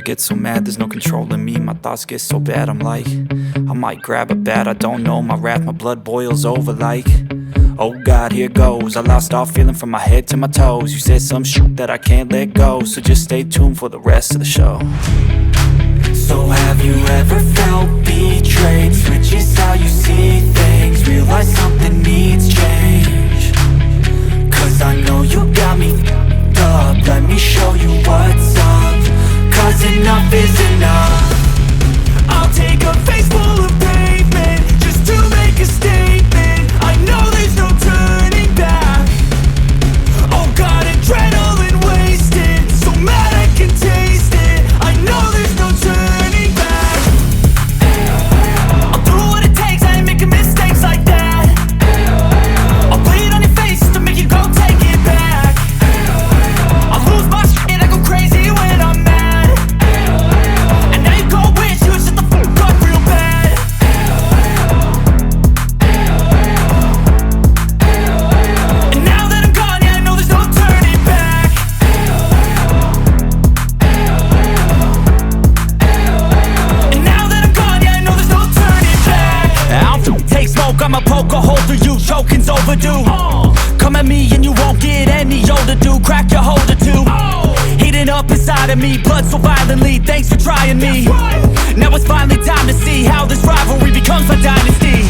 get so mad, there's no controlling me. My thoughts get so bad, I'm like, I might grab a bat, I don't know. My wrath, my blood boils over like, oh God, here goes. I lost all feeling from my head to my toes. You said some shit that I can't let go, so just stay tuned for the rest of the show. So have you ever felt betrayed? Switches how you see things, realize something needs change. Cause I know you got me f***ed up. Let me show you what's up, cause enough is enough. I'll take a face full of pavement just to make a statement. I know there's no turning back. Oh God, adrenaline wasted, so mad I can taste it. I know there's no turning back. I'll do what it takes, I ain't making mistakes like that. I'll bleed on your face just to make you go take it back. I'll lose my shit, I go crazy when I'm mad. And now you go wish you would shut the fuck up real bad. And now that I'm gone, yeah, I know there's no turning back. And now that I'm gone, yeah, I know there's no turning back. I'll take smoke, I'ma poke a hole through you, choking's overdue. Come at me and you won't get any older, dude. Crack your holder too. Heating up inside of me, blood so violently. Thanks for trying me. Now it's finally time to see how this rivalry becomes a dynasty.